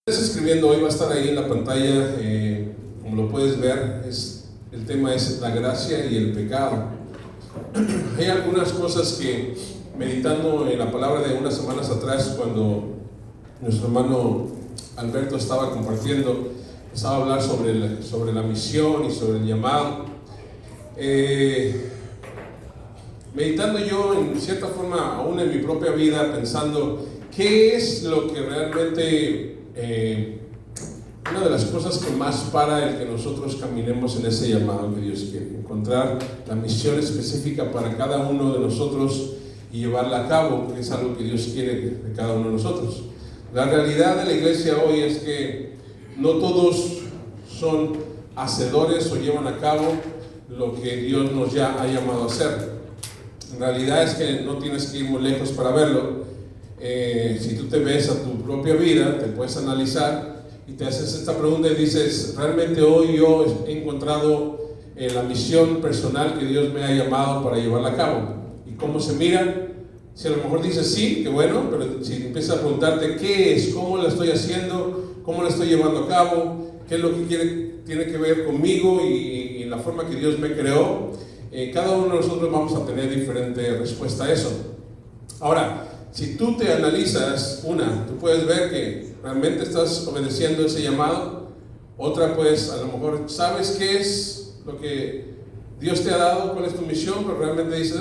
Estás escribiendo hoy va a estar ahí en la pantalla, como lo puedes ver, el tema es la gracia y el pecado. Hay algunas cosas que, meditando en la palabra de unas semanas atrás, cuando nuestro hermano Alberto estaba compartiendo, empezaba a hablar sobre la misión y sobre el llamado. Meditando yo en cierta forma, aún en mi propia vida, pensando qué es lo que realmente una de las cosas que más para el que nosotros caminemos en ese llamado que Dios quiere, encontrar la misión específica para cada uno de nosotros y llevarla a cabo, que es algo que Dios quiere de cada uno de nosotros. La realidad de la iglesia hoy es que no todos son hacedores o llevan a cabo lo que Dios nos ya ha llamado a hacer. En realidad es que no tienes que ir muy lejos para verlo. Si tú te ves a tu propia vida, te puedes analizar y te haces esta pregunta y dices, ¿realmente hoy yo he encontrado la misión personal que Dios me ha llamado para llevarla a cabo? ¿Y cómo se mira? Si a lo mejor dices sí, qué bueno, pero si empiezas a preguntarte qué es, cómo la estoy haciendo, cómo la estoy llevando a cabo, qué es lo que tiene que ver conmigo y la forma que Dios me creó, cada uno de nosotros vamos a tener diferente respuesta a eso. Ahora, si tú te analizas, tú puedes ver que realmente estás obedeciendo ese llamado. Otra, pues, a lo mejor sabes qué es lo que Dios te ha dado, cuál es tu misión, pero realmente dices,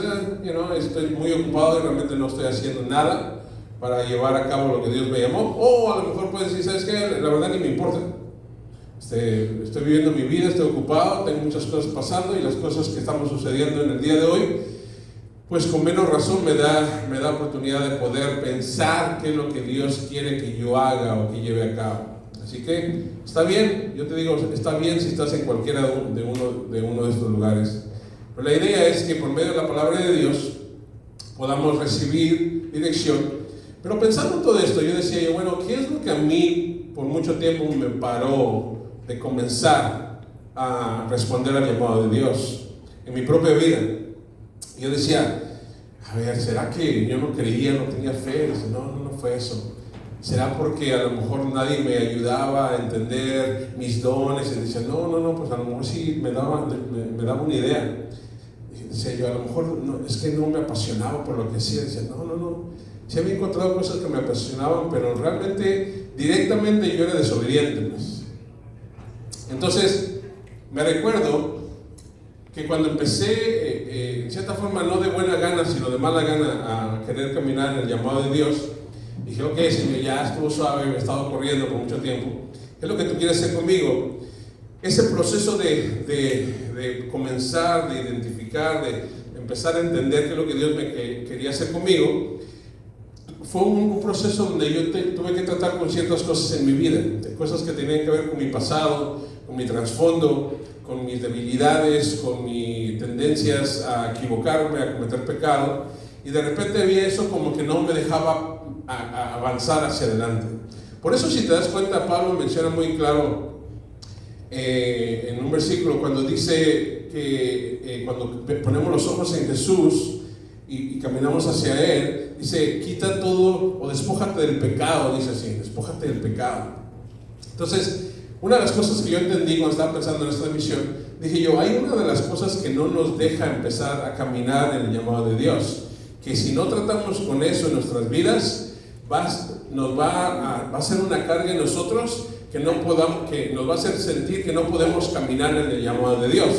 estoy muy ocupado y realmente no estoy haciendo nada para llevar a cabo lo que Dios me llamó. O a lo mejor puedes decir, ¿sabes qué? La verdad ni me importa. Estoy viviendo mi vida, estoy ocupado, tengo muchas cosas pasando y las cosas que estamos sucediendo en el día de hoy, pues con menos razón me da oportunidad de poder pensar qué es lo que Dios quiere que yo haga o que lleve a cabo. Así que está bien, yo te digo, está bien si estás en cualquiera de uno de estos lugares. Pero la idea es que por medio de la palabra de Dios podamos recibir dirección. Pero pensando en todo esto, yo decía, ¿qué es lo que a mí por mucho tiempo me paró de comenzar a responder al llamado de Dios en mi propia vida? Yo decía, ¿será que yo no creía, no tenía fe? Dice, no fue eso. ¿Será porque a lo mejor nadie me ayudaba a entender mis dones? Y decía, pues a lo mejor sí me daba una idea. Y decía yo, a lo mejor es que no me apasionaba por lo que hacía. Decía, no. Sí había encontrado cosas que me apasionaban, pero realmente, directamente yo era desobediente, pues. Entonces, me recuerdo que cuando empecé, en cierta forma, no de buena gana, sino de mala gana, a querer caminar en el llamado de Dios, dije, ok, Señor, ya estuvo suave, me he estado corriendo por mucho tiempo. ¿Qué es lo que tú quieres hacer conmigo? Ese proceso de comenzar, de identificar, de empezar a entender qué es lo que Dios me quería hacer conmigo, fue un proceso donde yo tuve que tratar con ciertas cosas en mi vida, cosas que tenían que ver con mi pasado, con mi trasfondo, con mis debilidades, con mis tendencias a equivocarme, a cometer pecado, y de repente había eso como que no me dejaba avanzar hacia adelante. Por eso, si te das cuenta, Pablo menciona muy claro en un versículo cuando dice que cuando ponemos los ojos en Jesús y caminamos hacia Él, dice, quita todo o despójate del pecado, dice así, despójate del pecado. Entonces, una de las cosas que yo entendí cuando estaba pensando en esta misión, dije yo, hay una de las cosas que no nos deja empezar a caminar en el llamado de Dios, que si no tratamos con eso en nuestras vidas, nos va a ser una carga en nosotros que nos va a hacer sentir que no podemos caminar en el llamado de Dios.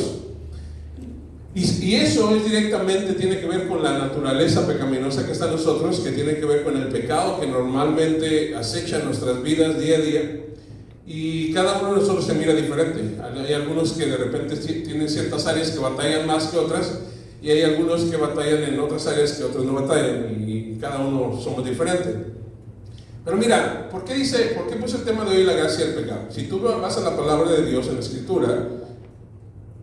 Y eso directamente tiene que ver con la naturaleza pecaminosa que está en nosotros, que tiene que ver con el pecado que normalmente acecha nuestras vidas día a día. Y cada uno de nosotros se mira diferente. Hay algunos que de repente tienen ciertas áreas que batallan más que otras, y hay algunos que batallan en otras áreas que otros no batallan, y cada uno somos diferentes. Pero mira, ¿por qué puse el tema de hoy la gracia y el pecado? Si tú vas a la palabra de Dios en la Escritura,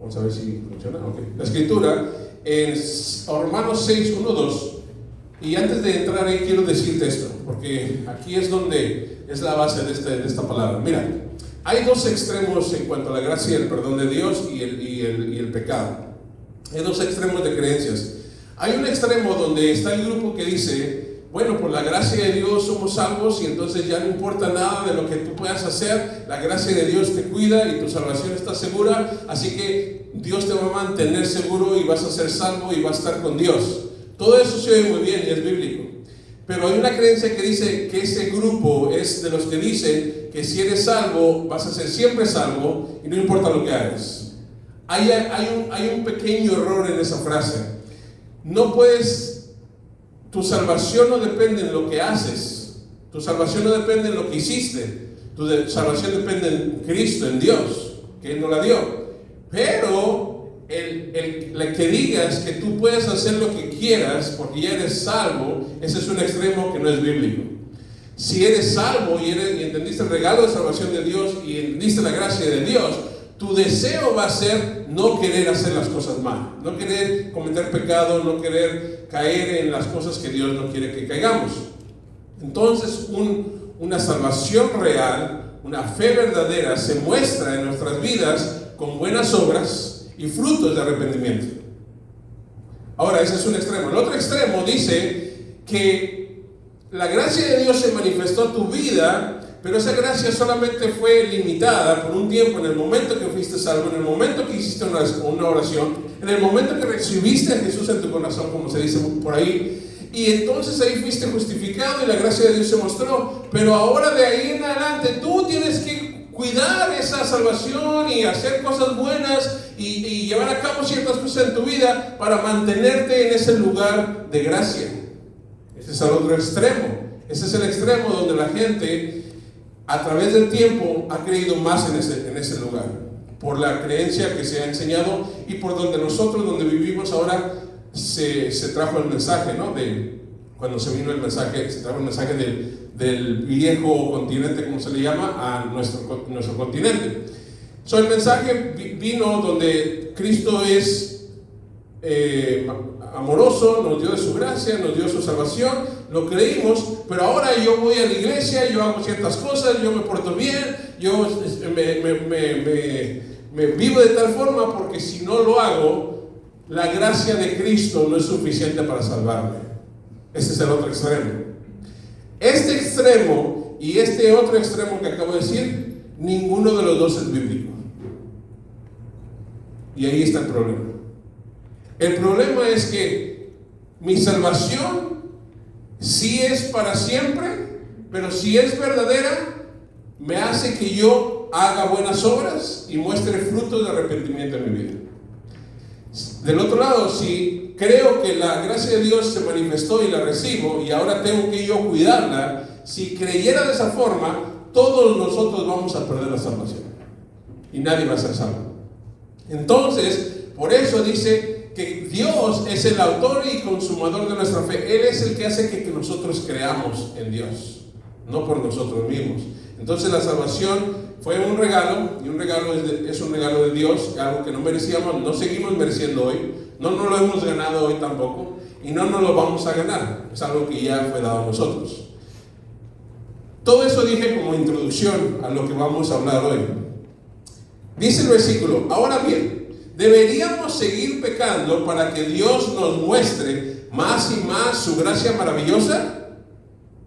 vamos a ver si funciona. Okay. La Escritura en Romanos 6, 1, 2. Y antes de entrar ahí quiero decirte esto, porque aquí es donde es la base de esta palabra. Mira, hay dos extremos en cuanto a la gracia y el perdón de Dios y el pecado. Hay dos extremos de creencias. Hay un extremo donde está el grupo que dice bueno, por la gracia de Dios somos salvos y entonces ya no importa nada de lo que tú puedas hacer, la gracia de Dios te cuida y tu salvación está segura, así que Dios te va a mantener seguro y vas a ser salvo y vas a estar con Dios. Todo eso se oye muy bien y es bíblico. Pero hay una creencia que dice que ese grupo es de los que dicen que si eres salvo, vas a ser siempre salvo y no importa lo que hagas. Hay un pequeño error en esa frase. No puedes, tu salvación no depende en lo que haces, tu salvación no depende en lo que hiciste, tu salvación depende en Cristo, en Dios, que Él nos la dio. Pero el que digas que tú puedes hacer lo que quieras porque ya eres salvo, ese es un extremo que no es bíblico. Si eres salvo y entendiste el regalo de salvación de Dios y entendiste la gracia de Dios, tu deseo va a ser no querer hacer las cosas mal, no querer cometer pecado, no querer caer en las cosas que Dios no quiere que caigamos. Entonces una salvación real, una fe verdadera se muestra en nuestras vidas con buenas obras y frutos de arrepentimiento. Ahora, ese es un extremo. El otro extremo dice que la gracia de Dios se manifestó en tu vida, pero esa gracia solamente fue limitada por un tiempo, en el momento que fuiste salvo, en el momento que hiciste una oración, en el momento que recibiste a Jesús en tu corazón, como se dice por ahí, y entonces ahí fuiste justificado y la gracia de Dios se mostró. Pero ahora de ahí en adelante tú tienes que cuidar esa salvación y hacer cosas buenas y llevar a cabo ciertas cosas en tu vida para mantenerte en ese lugar de gracia. Ese es el otro extremo. Ese es el extremo donde la gente a través del tiempo ha creído más en ese lugar, por la creencia que se ha enseñado y por donde nosotros, donde vivimos ahora, se trajo el mensaje, ¿no? Cuando se vino el mensaje, se trajo el mensaje del viejo continente, como se le llama, a nuestro continente. El mensaje vino donde Cristo es amoroso, nos dio de su gracia, nos dio su salvación, lo creímos, pero ahora yo voy a la iglesia, yo hago ciertas cosas, yo me porto bien, yo me vivo de tal forma, porque si no lo hago, la gracia de Cristo no es suficiente para salvarme. Ese es el otro extremo. Este extremo y este otro extremo que acabo de decir, ninguno de los dos es bíblico. Y ahí está el problema. El problema es que mi salvación sí es para siempre, pero si es verdadera, me hace que yo haga buenas obras y muestre frutos de arrepentimiento en mi vida. Del otro lado, si creo que la gracia de Dios se manifestó y la recibo y ahora tengo que yo cuidarla, si creyera de esa forma, todos nosotros vamos a perder la salvación y nadie va a ser salvo. Entonces, por eso dice que Dios es el autor y consumador de nuestra fe. Él es el que hace que nosotros creamos en Dios, no por nosotros mismos. Entonces la salvación fue un regalo, y un regalo es un regalo de Dios, algo que no merecíamos, no seguimos mereciendo hoy, no nos lo hemos ganado hoy tampoco, y no nos lo vamos a ganar, es algo que ya fue dado a nosotros. Todo eso dije como introducción a lo que vamos a hablar hoy. Dice el versículo: ahora bien, ¿deberíamos seguir pecando para que Dios nos muestre más y más su gracia maravillosa?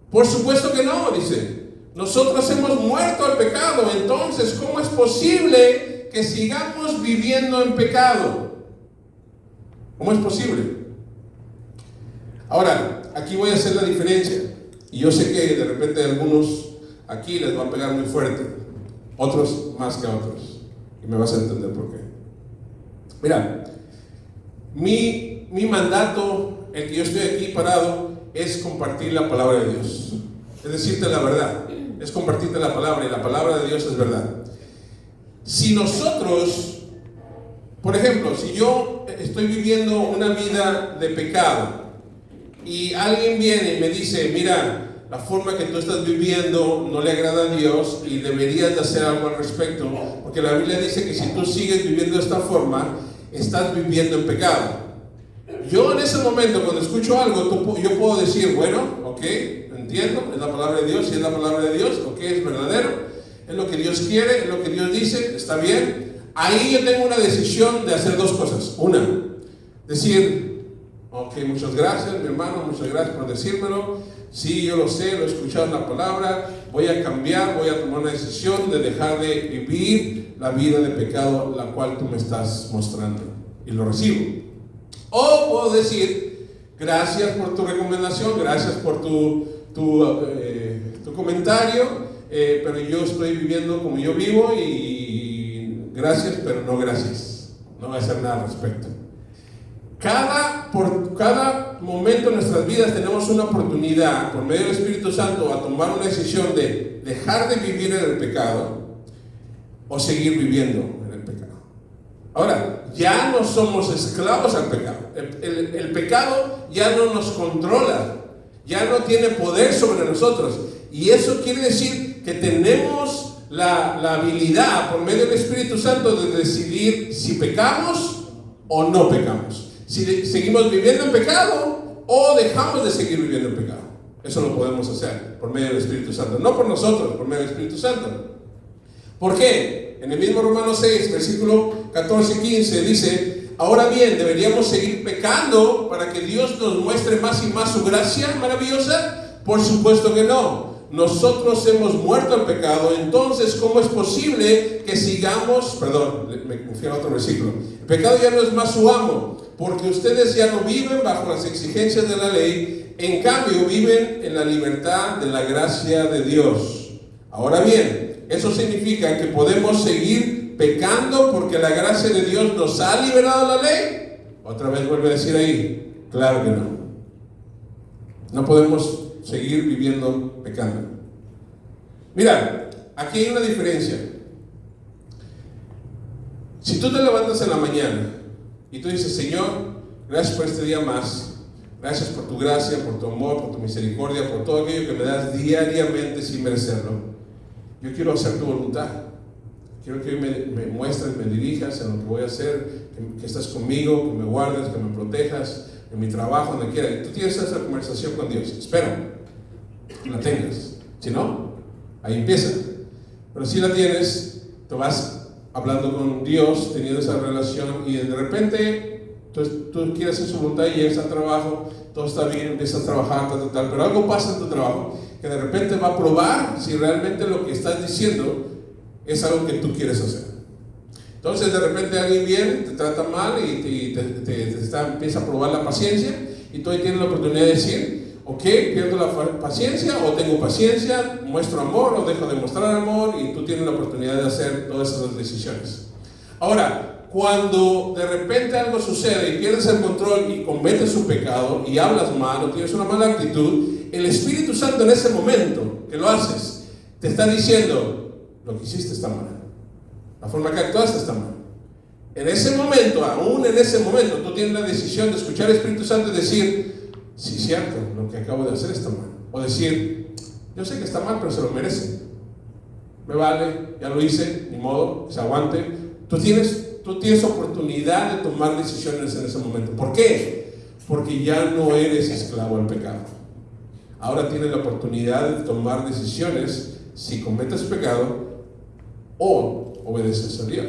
Por supuesto que no, dice. Nosotros hemos muerto al pecado, entonces ¿cómo es posible que sigamos viviendo en pecado? ¿Cómo es posible? Ahora, aquí voy a hacer la diferencia, y yo sé que de repente a algunos aquí les va a pegar muy fuerte, otros más que a otros, y me vas a entender por qué. Mira, mi mandato, el que yo estoy aquí parado, es compartir la palabra de Dios, es decirte la verdad. Es compartirte la palabra, y la palabra de Dios es verdad. Si nosotros, por ejemplo, si yo estoy viviendo una vida de pecado y alguien viene y me dice: mira, la forma que tú estás viviendo no le agrada a Dios y deberías de hacer algo al respecto, porque la Biblia dice que si tú sigues viviendo de esta forma, estás viviendo en pecado. Yo en ese momento, cuando escucho algo, yo puedo decir: bueno, ok, entiendo, es la palabra de Dios, si es la palabra de Dios, ok, es verdadero, es lo que Dios quiere, es lo que Dios dice, está bien. Ahí yo tengo una decisión de hacer dos cosas. Una, decir: Ok, muchas gracias, mi hermano, muchas gracias por decírmelo. Sí, yo lo sé, lo he escuchado en la palabra. Voy a cambiar, voy a tomar una decisión de dejar de vivir la vida de pecado, la cual tú me estás mostrando. Y lo recibo. O puedo decir, gracias por tu recomendación, gracias por tu comentario, pero yo estoy viviendo como yo vivo y gracias, pero no gracias. No voy a hacer nada al respecto. Por cada momento en nuestras vidas tenemos una oportunidad, por medio del Espíritu Santo, a tomar una decisión de dejar de vivir en el pecado o seguir viviendo en el pecado. Ahora, ya no somos esclavos al pecado. El pecado ya no nos controla, ya no tiene poder sobre nosotros. Y eso quiere decir que tenemos la habilidad, por medio del Espíritu Santo, de decidir si pecamos o no pecamos. Si seguimos viviendo en pecado o dejamos de seguir viviendo en pecado. Eso lo podemos hacer por medio del Espíritu Santo. No por nosotros, por medio del Espíritu Santo. ¿Por qué? En el mismo Romanos 6, versículo 14 y 15 dice: ahora bien, ¿deberíamos seguir pecando para que Dios nos muestre más y más su gracia maravillosa? Por supuesto que no. Nosotros hemos muerto al pecado, entonces ¿cómo es posible que sigamos? Perdón, me fui a otro versículo. El pecado ya no es más su amo, porque ustedes ya no viven bajo las exigencias de la ley, en cambio viven en la libertad de la gracia de Dios. Ahora bien, eso significa que podemos seguir pecando porque la gracia de Dios nos ha liberado de la ley. Otra vez vuelve a decir ahí, claro que no. No podemos seguir viviendo pecando. Mira, aquí hay una diferencia. Si tú te levantas en la mañana y tú dices: Señor, gracias por este día más, gracias por tu gracia, por tu amor, por tu misericordia, por todo aquello que me das diariamente sin merecerlo. Yo quiero hacer tu voluntad. Quiero que me muestres, me dirijas en lo que voy a hacer, que estés conmigo, que me guardes, que me protejas en mi trabajo, donde quiera. Y tú tienes esa conversación con Dios. Espero que la tengas. Si no, ahí empieza. Pero si la tienes, te vas hablando con Dios, teniendo esa relación, y de repente tú quieres hacer su voluntad y llegas al trabajo, todo está bien, empiezas a trabajar, tal, pero algo pasa en tu trabajo que de repente va a probar si realmente lo que estás diciendo es algo que tú quieres hacer. Entonces de repente alguien viene, te trata mal y empieza a probar la paciencia, y tú ahí tienes la oportunidad de decir: ok, pierdo la paciencia o tengo paciencia, muestro amor o dejo de mostrar amor, y tú tienes la oportunidad de hacer todas esas decisiones. Ahora, cuando de repente algo sucede y pierdes el control y cometes un pecado y hablas mal o tienes una mala actitud, el Espíritu Santo en ese momento que lo haces te está diciendo: lo que hiciste está mal, la forma que actuaste está mal. En ese momento, aún en ese momento, tú tienes la decisión de escuchar al Espíritu Santo y decir: sí, es cierto, lo que acabo de hacer está mal. O decir: yo sé que está mal, pero se lo merece. Me vale, ya lo hice, ni modo, que se aguante. Tú tienes oportunidad de tomar decisiones en ese momento. ¿Por qué? Porque ya no eres esclavo al pecado. Ahora tienes la oportunidad de tomar decisiones si cometes pecado o obedeces a Dios.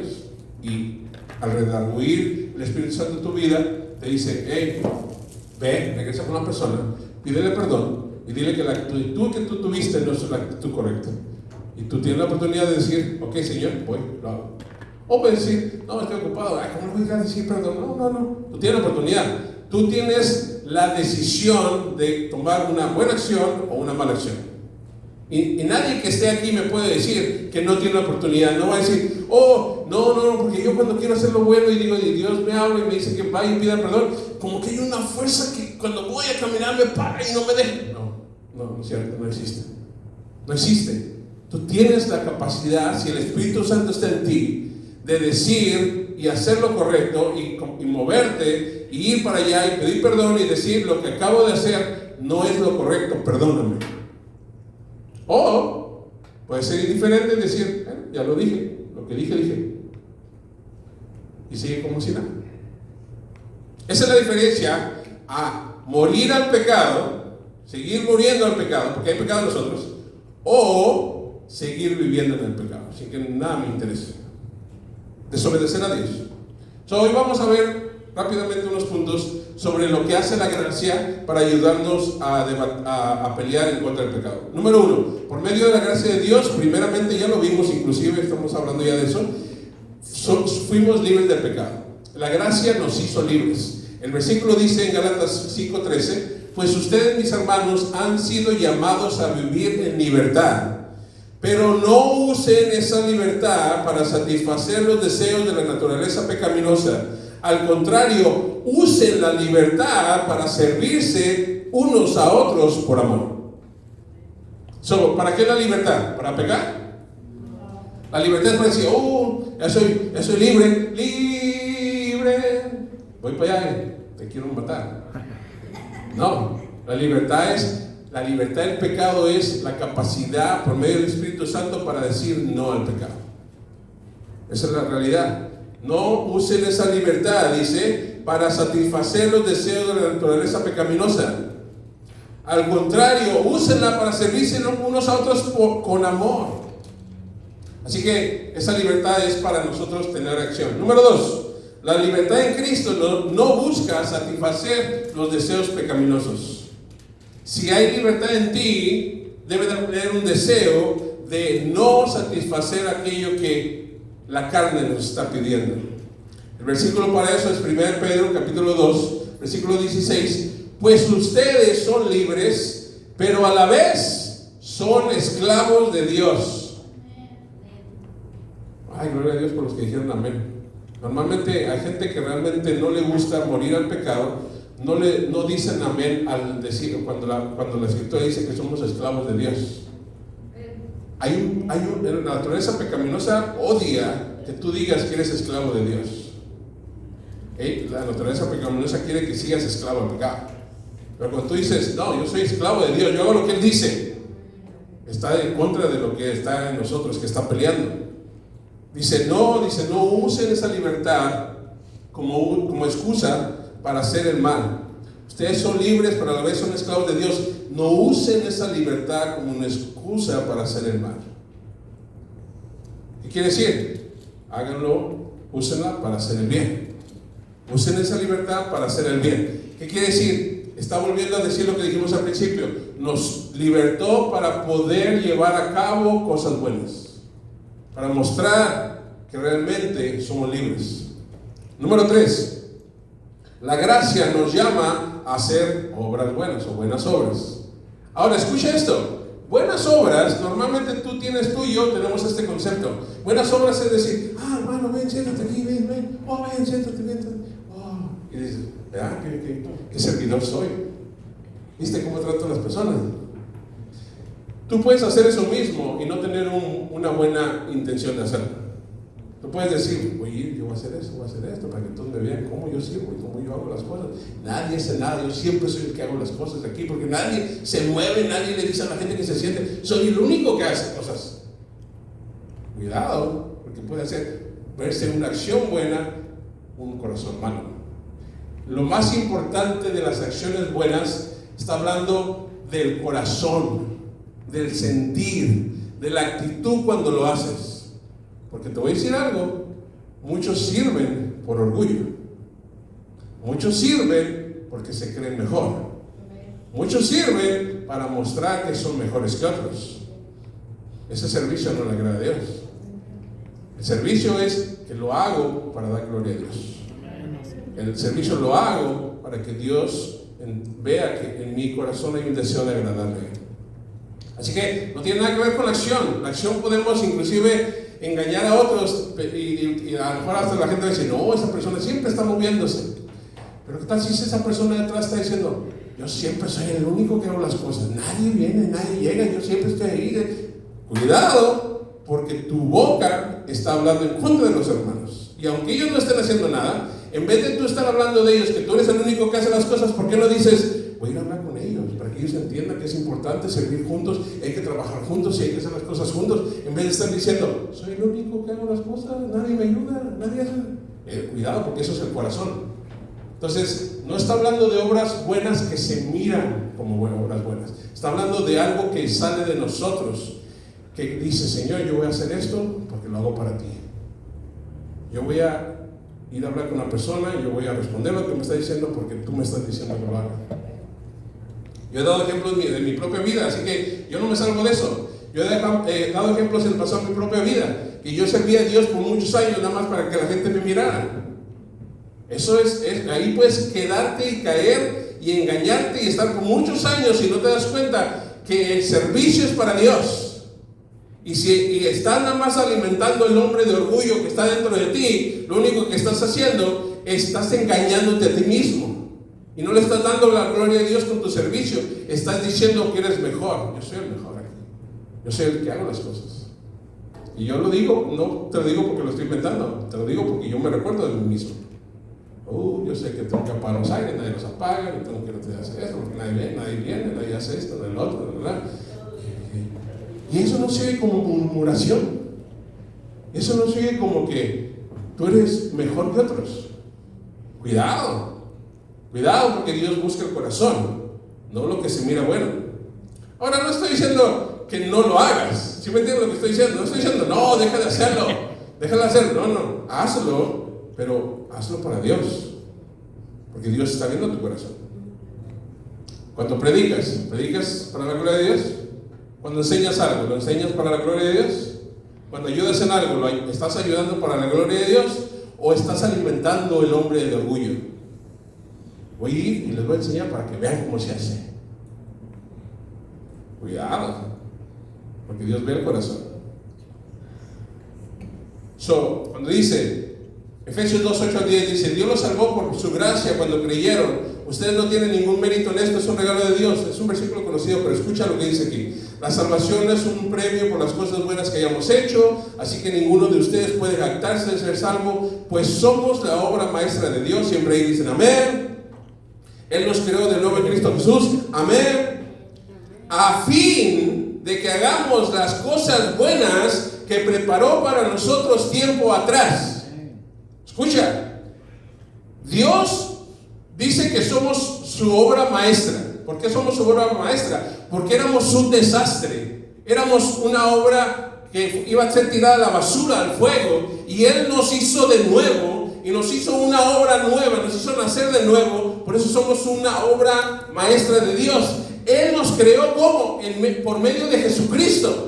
Y al redarguir el Espíritu Santo en tu vida, te dice: hey, ve, regresa con la persona, pídele perdón y dile que la actitud que tú tuviste no es la actitud correcta. Y tú tienes la oportunidad de decir: ok, Señor, voy, lo hago. O puedes decir: no, estoy ocupado. Ay, ¿cómo le voy a decir perdón? No. Tú tienes la oportunidad. Tú tienes la decisión de tomar una buena acción o una mala acción. Y nadie que esté aquí me puede decir que no tiene la oportunidad. No va a decir: oh, no, porque yo cuando quiero hacer lo bueno y digo, y Dios me habla y me dice que vaya y pida perdón, como que hay una fuerza que cuando voy a caminar me para y no me deja. No es cierto, no existe. No existe. Tú tienes la capacidad, si el Espíritu Santo está en ti, de decir y hacer lo correcto y moverte y ir para allá y pedir perdón y decir: lo que acabo de hacer no es lo correcto, perdóname. O puede ser indiferente y decir: ya lo dije, lo que dije. Y sigue como si nada. Esa es la diferencia a morir al pecado, seguir muriendo al pecado, porque hay pecado en nosotros, o seguir viviendo en el pecado, sin que nada me interese. Desobedecer a Dios. Hoy vamos a ver rápidamente unos puntos sobre lo que hace la gracia para ayudarnos a pelear en contra del pecado. Número 1, por medio de la gracia de Dios, primeramente ya lo vimos, inclusive estamos hablando ya de eso, fuimos libres del pecado. La gracia nos hizo libres. El versículo dice en Gálatas 5:13, pues ustedes, mis hermanos, han sido llamados a vivir en libertad, pero no usen esa libertad para satisfacer los deseos de la naturaleza pecaminosa. Al contrario, usen la libertad para servirse unos a otros por amor. ¿Para qué la libertad? ¿Para pecar? La libertad es para decir, ya soy libre, voy para allá, te quiero matar. No, la libertad del pecado es la capacidad por medio del Espíritu Santo para decir no al pecado. Esa es la realidad. No usen esa libertad, dice, para satisfacer los deseos de la naturaleza pecaminosa. Al contrario, úsenla para servirse unos a otros con amor. Así que esa libertad es para nosotros tener acción. Número 2, la libertad en Cristo no busca satisfacer los deseos pecaminosos. Si hay libertad en ti, debe de haber un deseo de no satisfacer aquello que la carne nos está pidiendo. El versículo para eso es 1 Pedro capítulo 2, versículo 16. Pues ustedes son libres, pero a la vez son esclavos de Dios. Ay, gloria a Dios por los que dijeron amén. Normalmente hay gente que realmente no le gusta morir al pecado, no dicen amén al decir, cuando la Escritura dice que somos esclavos de Dios. La naturaleza pecaminosa odia que tú digas que eres esclavo de Dios. La naturaleza pecaminosa quiere que sigas esclavo del pecado. Pero cuando tú dices, no, yo soy esclavo de Dios, yo hago lo que Él dice, está en contra de lo que está en nosotros, que está peleando. Dice, no usen esa libertad como excusa para hacer el mal. Ustedes son libres, pero a la vez son esclavos de Dios. No usen esa libertad como una excusa para hacer el mal. ¿Qué quiere decir? Háganlo, úsenla para hacer el bien. Usen esa libertad para hacer el bien. ¿Qué quiere decir? Está volviendo a decir lo que dijimos al principio. Nos libertó para poder llevar a cabo cosas buenas, para mostrar que realmente somos libres. Número 3. La gracia nos llama a hacer obras buenas o buenas obras. Ahora, escucha esto. Buenas obras, normalmente tú y yo tenemos este concepto. Buenas obras es decir, hermano, ven, siéntate aquí, ven. Ven, siéntate, ven. Y dices, ¿qué servidor soy? ¿Viste cómo trato a las personas? Tú puedes hacer eso mismo y no tener una buena intención de hacerlo. Tú puedes decir, oye, yo voy a hacer esto, para que todos me vean cómo yo sirvo y cómo yo hago las cosas. Nadie hace nada, yo siempre soy el que hago las cosas aquí, porque nadie se mueve, nadie le dice a la gente que se siente, soy el único que hace cosas. Cuidado, porque puede verse una acción buena, un corazón malo. Lo más importante de las acciones buenas está hablando del corazón, del sentir, de la actitud cuando lo haces. Porque te voy a decir algo, muchos sirven por orgullo, muchos sirven porque se creen mejor, muchos sirven para mostrar que son mejores que otros. Ese servicio no le agrada a Dios. El servicio es que lo hago para dar gloria a Dios. El servicio lo hago para que Dios vea que en mi corazón hay un deseo de agradarle. Así que no tiene nada que ver con la acción. La acción podemos inclusive engañar a otros y a lo mejor hasta la gente dice, no, esa persona siempre está moviéndose. Pero ¿qué tal si esa persona detrás está diciendo, yo siempre soy el único que hago las cosas, nadie viene, nadie llega, yo siempre estoy ahí? Cuidado, porque tu boca está hablando en contra de los hermanos. Y aunque ellos no estén haciendo nada, en vez de tú estar hablando de ellos, que tú eres el único que hace las cosas, ¿por qué no dices, voy a ir a hablar con ellos, para que ellos entiendan que es importante servir juntos, hay que trabajar juntos y hay que hacer las cosas juntos, en vez de estar diciendo, soy el único que hago las cosas, nadie me ayuda, nadie hace? Cuidado, porque eso es el corazón. Entonces, no está hablando de obras buenas que se miran como obras buenas, está hablando de algo que sale de nosotros, que dice, Señor, yo voy a hacer esto porque lo hago para ti. Yo voy a ir a hablar con una persona y yo voy a responder lo que me está diciendo porque tú me estás diciendo que lo haga. Yo he dado ejemplos de mi propia vida, así que yo no me salgo de eso. Yo he dado ejemplos en el pasado de mi propia vida, que yo servía a Dios por muchos años nada más para que la gente me mirara. Eso es ahí puedes quedarte y caer y engañarte y estar por muchos años y no te das cuenta que el servicio es para Dios. Y estás nada más alimentando el hombre de orgullo que está dentro de ti, lo único que estás haciendo, estás engañándote a ti mismo. Y no le estás dando la gloria a Dios con tu servicio. Estás diciendo que eres mejor. Yo soy el mejor aquí. Yo soy el que hago las cosas. Y yo lo digo, no te lo digo porque lo estoy inventando, te lo digo porque yo me recuerdo de mí mismo. Yo sé que tengo que apagar los aires, nadie los apaga, yo tengo que hacer eso, porque nadie viene, nadie hace esto, nadie lo otro, ¿verdad? Y eso no se oye como murmuración. Eso no se oye como que tú eres mejor que otros. Cuidado, porque Dios busca el corazón, no lo que se mira bueno. Ahora no estoy diciendo que no lo hagas, ¿sí me entiendes lo que estoy diciendo? No estoy diciendo, no, deja de hacerlo, déjalo hacerlo, no, hazlo, pero hazlo para Dios, porque Dios está viendo tu corazón. Cuando predicas para la gloria de Dios. Cuando enseñas algo, ¿lo enseñas para la gloria de Dios? Cuando ayudas en algo, ¿lo estás ayudando para la gloria de Dios? ¿O estás alimentando el hombre de orgullo? Voy a ir y les voy a enseñar para que vean cómo se hace. Cuidado, porque Dios ve el corazón. Cuando dice Efesios 2:8-10, dice: Dios los salvó por su gracia cuando creyeron. Ustedes no tienen ningún mérito en esto, es un regalo de Dios. Es un versículo conocido, pero escucha lo que dice aquí. La salvación no es un premio por las cosas buenas que hayamos hecho, así que ninguno de ustedes puede jactarse de ser salvo, pues somos la obra maestra de Dios. Siempre ahí dicen amén. Él nos creó de nuevo en Cristo Jesús, amén, a fin de que hagamos las cosas buenas que preparó para nosotros tiempo atrás. Escucha, Dios dice que somos su obra maestra. ¿Por qué somos su obra maestra? Porque éramos un desastre. Éramos una obra que iba a ser tirada a la basura, al fuego. Y Él nos hizo de nuevo. Y nos hizo una obra nueva. Nos hizo nacer de nuevo. Por eso somos una obra maestra de Dios. Él nos creó ¿cómo? Por medio de Jesucristo.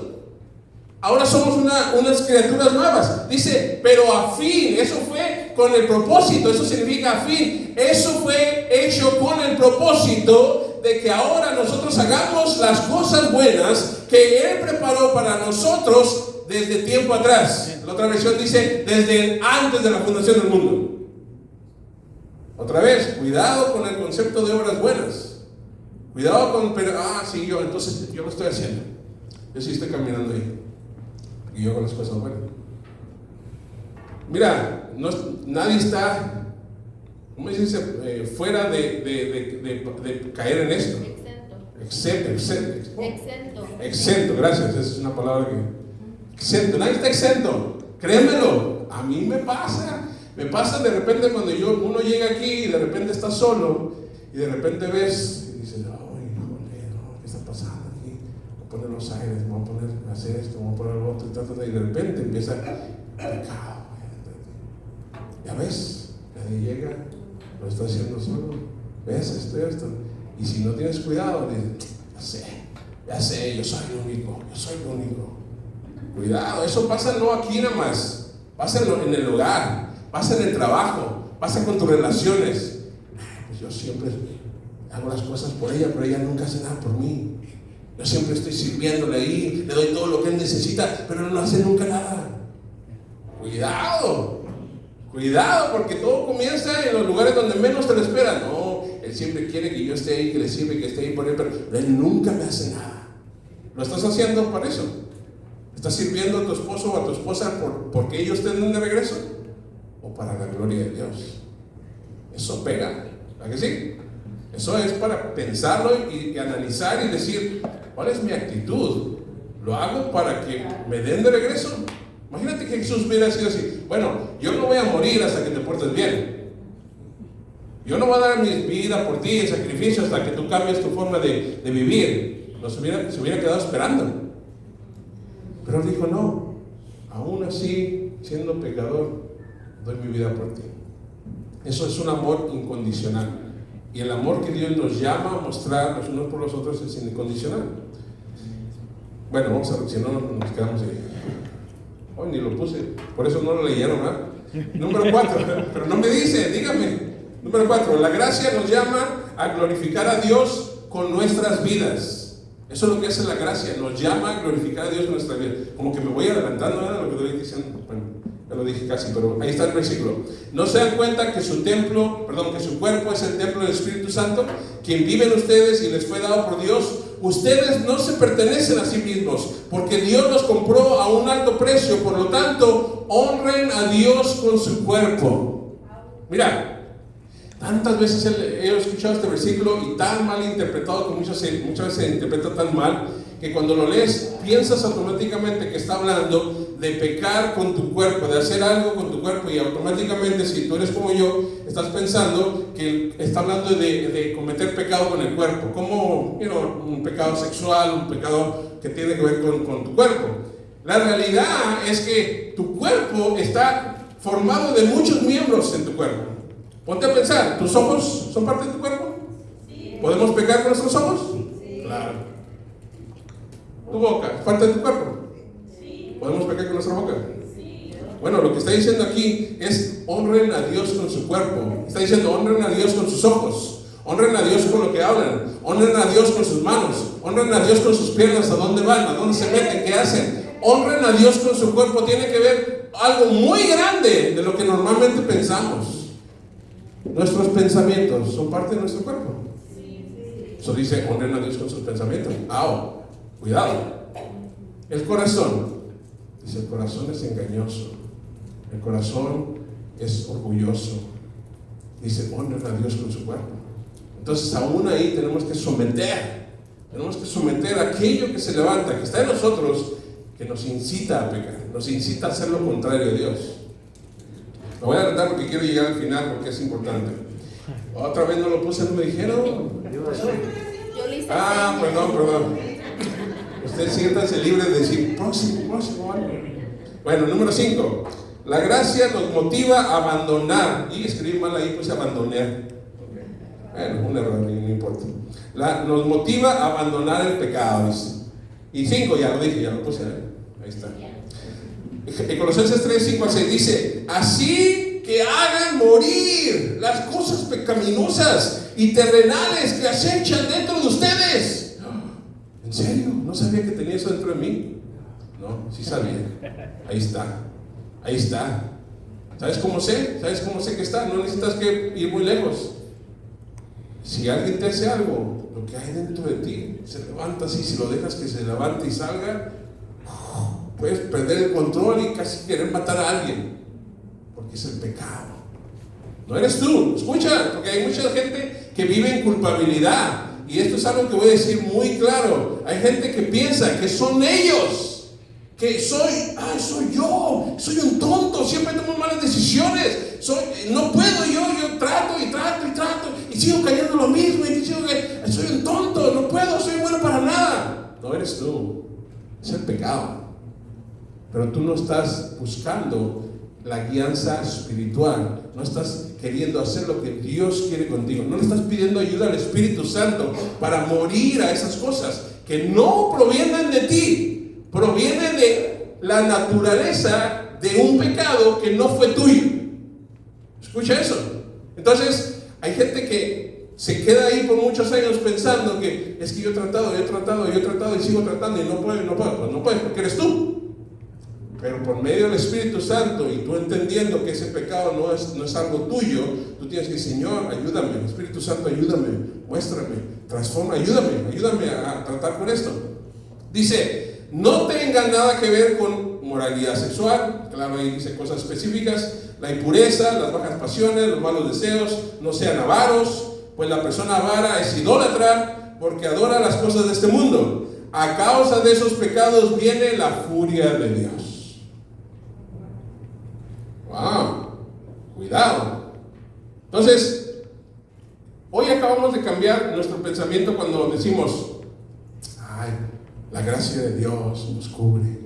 Ahora somos unas criaturas nuevas. Dice, pero a fin, eso fue con el propósito, eso significa a fin. Eso fue hecho con el propósito de que ahora nosotros hagamos las cosas buenas que Él preparó para nosotros desde tiempo atrás. La otra versión dice, desde antes de la fundación del mundo. Otra vez, cuidado con el concepto de obras buenas. Cuidado con, sí, entonces yo lo estoy haciendo. Yo sí estoy caminando ahí. Y yo hago las cosas buenas. Mira, nadie está, ¿cómo se dice? Fuera de caer en esto. Exento, gracias. Esa es una palabra que. Exento, nadie está exento. Créemelo, a mí me pasa. Me pasa de repente cuando uno llega aquí y de repente está solo y de repente ves y dices, ay, no, ¿qué está pasando aquí? Voy a poner los aires, voy a poner hacer esto, voy a poner lo otro, y de repente empieza pecado. Ya ves, nadie llega, lo está haciendo solo. ¿Ves esto? Y si no tienes cuidado, dices, ya sé, yo soy el único. Cuidado, eso pasa no aquí nada más, pasa en el hogar, pasa en el trabajo, pasa con tus relaciones. Pues yo siempre hago las cosas por ella, pero ella nunca hace nada por mí. Yo siempre estoy sirviéndole ahí, le doy todo lo que él necesita, pero no hace nunca nada. Cuidado, porque todo comienza en los lugares donde menos te lo esperan. No, él siempre quiere que yo esté ahí, que le sirve, que esté ahí por él, pero él nunca me hace nada. ¿Lo estás haciendo para eso? ¿Estás sirviendo a tu esposo o a tu esposa porque ellos te den de regreso? ¿O para la gloria de Dios? Eso pega, ¿verdad que sí? Eso es para pensarlo y analizar y decir, ¿cuál es mi actitud? ¿Lo hago para que me den de regreso? Imagínate que Jesús hubiera sido así. Bueno, yo no voy a morir hasta que te portes bien. Yo no voy a dar mi vida por ti en sacrificio hasta que tú cambies tu forma de vivir. Se hubiera quedado esperando. Pero él dijo, no, aún así, siendo pecador, doy mi vida por ti. Eso es un amor incondicional. Y el amor que Dios nos llama a mostrar los unos por los otros es incondicional. Bueno, vamos a ver, si no nos quedamos ahí. Oh, ni lo puse, por eso no lo leyeron, ¿verdad? Número 4, pero no me dice, dígame. Número 4, la gracia nos llama a glorificar a Dios con nuestras vidas. Eso es lo que hace la gracia, nos llama a glorificar a Dios con nuestras vidas. Como que me voy adelantando, ¿verdad? Lo que estoy diciendo. Bueno, ya lo dije casi, pero ahí está el versículo. ¿No se dan cuenta que su cuerpo es el templo del Espíritu Santo, quien vive en ustedes y les fue dado por Dios? Ustedes no se pertenecen a sí mismos, porque Dios los compró a un alto precio. Por lo tanto, honren a Dios con su cuerpo. Mira, tantas veces he escuchado este versículo y tan mal interpretado que muchas veces se interpreta tan mal que cuando lo lees piensas automáticamente que está hablando de pecar con tu cuerpo, de hacer algo con tu cuerpo, y automáticamente, si tú eres como yo, estás pensando que está hablando de cometer pecado con el cuerpo, como un pecado sexual, un pecado que tiene que ver con tu cuerpo. La realidad es que tu cuerpo está formado de muchos miembros en tu cuerpo. Ponte a pensar, ¿tus ojos son parte de tu cuerpo? Sí. ¿Podemos pecar con nuestros ojos? Sí. Claro. ¿Tu boca es parte de tu cuerpo? Sí. ¿Podemos pecar con nuestra boca? Sí. Bueno, lo que está diciendo aquí es honren a Dios con su cuerpo. Está diciendo honren a Dios con sus ojos, honren a Dios con lo que hablan, honren a Dios con sus manos, honren a Dios con sus piernas, a dónde van, a dónde se meten, qué hacen. Honren a Dios con su cuerpo. Tiene que ver algo muy grande de lo que normalmente pensamos. Nuestros pensamientos son parte de nuestro cuerpo. Eso dice, honren a Dios con sus pensamientos. Cuidado. El corazón, dice, el corazón es engañoso, el corazón es orgulloso. Dice, honren a Dios con su cuerpo. Entonces aún ahí tenemos que someter aquello que se levanta, que está en nosotros, que nos incita a pecar, nos incita a hacer lo contrario a Dios. Me voy a adelantar porque quiero llegar al final, porque es importante. Otra vez no lo puse, no me dijeron. Perdón. Ustedes siéntanse libres de decir próximo. Bueno, número 5. La gracia nos motiva a abandonar. Y escribí mal ahí, puse abandonar. Bueno, un error, no importa. Nos motiva a abandonar el pecado, dice. Y 5, ya lo dije, ya lo puse ahí está. En Colosenses 3, 5 al 6 dice: así que hagan morir las cosas pecaminosas y terrenales que acechan dentro de ustedes. ¿En serio? ¿No sabía que tenía eso dentro de mí? No, sí sabía. Ahí está. ¿Sabes cómo sé que está? No necesitas que ir muy lejos. Si alguien te hace algo, lo que hay dentro de ti se levanta así. Si lo dejas que se levante y salga, puedes perder el control y casi querer matar a alguien, porque es el pecado. No eres tú. Escucha, porque hay mucha gente que vive en culpabilidad. Y esto es algo que voy a decir muy claro. Hay gente que piensa que son ellos, que soy yo, soy un tonto, siempre tomo malas decisiones, no puedo, yo trato y sigo cayendo lo mismo y digo que soy un tonto, no puedo, soy bueno para nada. No eres tú, es el pecado. Pero tú no estás buscando la guianza espiritual, no estás queriendo hacer lo que Dios quiere contigo, no le estás pidiendo ayuda al Espíritu Santo para morir a esas cosas que no provienen de ti, provienen de la naturaleza de un pecado que no fue tuyo. Escucha eso. Entonces hay gente que se queda ahí por muchos años pensando que es que yo he tratado y sigo tratando y no puedo, pues no puedes porque eres tú. Pero por medio del Espíritu Santo y tú entendiendo que ese pecado no es algo tuyo, tú tienes que decir: Señor, ayúdame, Espíritu Santo, ayúdame, muéstrame, transforma, ayúdame a tratar con esto. Dice, no tenga nada que ver con moralidad sexual, claro, ahí dice cosas específicas, la impureza, las bajas pasiones, los malos deseos, no sean avaros, pues la persona avara es idólatra porque adora las cosas de este mundo. A causa de esos pecados viene la furia de Dios. ¡Wow! Cuidado. Entonces, hoy acabamos de cambiar nuestro pensamiento cuando decimos: ay, la gracia de Dios nos cubre,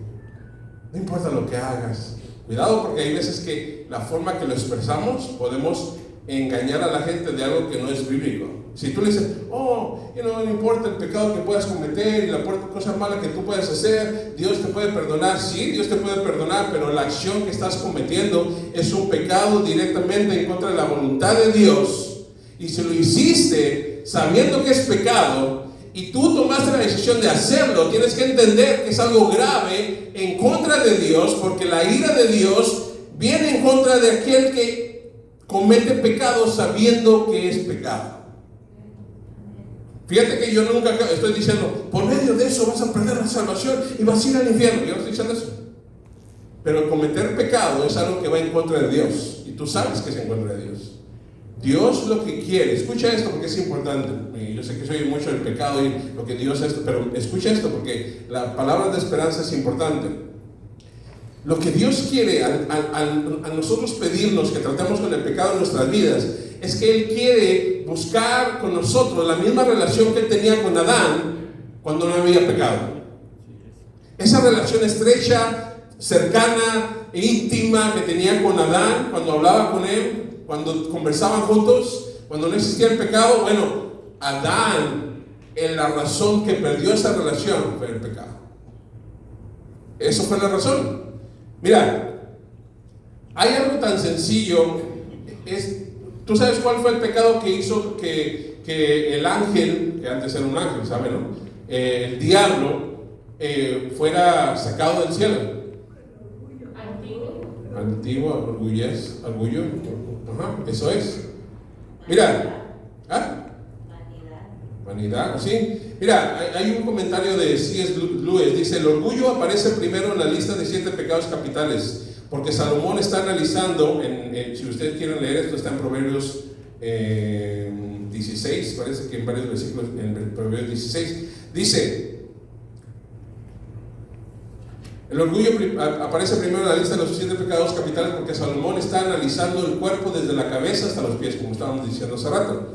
no importa lo que hagas. Cuidado, porque hay veces que la forma que lo expresamos podemos engañar a la gente de algo que no es bíblico. Si tú le dices, no importa el pecado que puedas cometer y la cosa mala que tú puedas hacer, Dios te puede perdonar. Sí, Dios te puede perdonar, pero la acción que estás cometiendo es un pecado directamente en contra de la voluntad de Dios. Y si lo hiciste sabiendo que es pecado y tú tomaste la decisión de hacerlo, tienes que entender que es algo grave en contra de Dios, porque la ira de Dios viene en contra de aquel que comete pecado sabiendo que es pecado. Fíjate que yo nunca estoy diciendo, por medio de eso vas a perder la salvación y vas a ir al infierno. Yo no estoy diciendo eso. Pero cometer pecado es algo que va en contra de Dios. Y tú sabes que es en contra de Dios. Dios lo que quiere, escucha esto porque es importante. Yo sé que soy mucho del pecado y lo que Dios es, pero escucha esto porque la palabra de esperanza es importante. Lo que Dios quiere a nosotros pedirnos que tratemos con el pecado en nuestras vidas es que Él quiere buscar con nosotros la misma relación que Él tenía con Adán cuando no había pecado. Esa relación estrecha, cercana e íntima que tenía con Adán cuando hablaba con él, cuando conversaban juntos, cuando no existía el pecado. Bueno, Adán, la razón que perdió esa relación fue el pecado. Eso fue la razón. Mira, hay algo tan sencillo. ¿Tú sabes cuál fue el pecado que hizo que el ángel, que antes era un ángel, ¿sabe, no? El diablo fuera sacado del cielo? Antiguo, orgullo. Ajá, eso es. Mira, vanidad, ¿sí? Mira, hay un comentario de C.S. Lewis, dice: el orgullo aparece primero en la lista de 7 pecados capitales. Porque Salomón está analizando, si ustedes quieren leer esto, está en Proverbios 16, parece que en varios versículos, en Proverbios 16, dice: el orgullo aparece primero en la lista de los 7 pecados capitales porque Salomón está analizando el cuerpo desde la cabeza hasta los pies, como estábamos diciendo hace rato.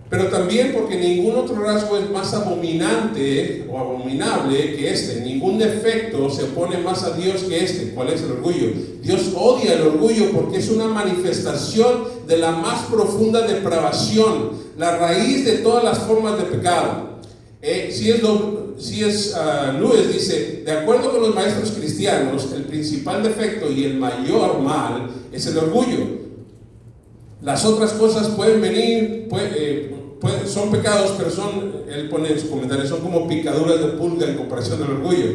Pero también porque ningún otro rasgo es más abominante o abominable que este. Ningún defecto se opone más a Dios que este. ¿Cuál es el orgullo? Dios odia el orgullo porque es una manifestación de la más profunda depravación, la raíz de todas las formas de pecado. Lewis dice: de acuerdo con los maestros cristianos, el principal defecto y el mayor mal es el orgullo. Las otras cosas pueden venir, son pecados, pero él pone en su comentario, son como picaduras de pulga en comparación del orgullo.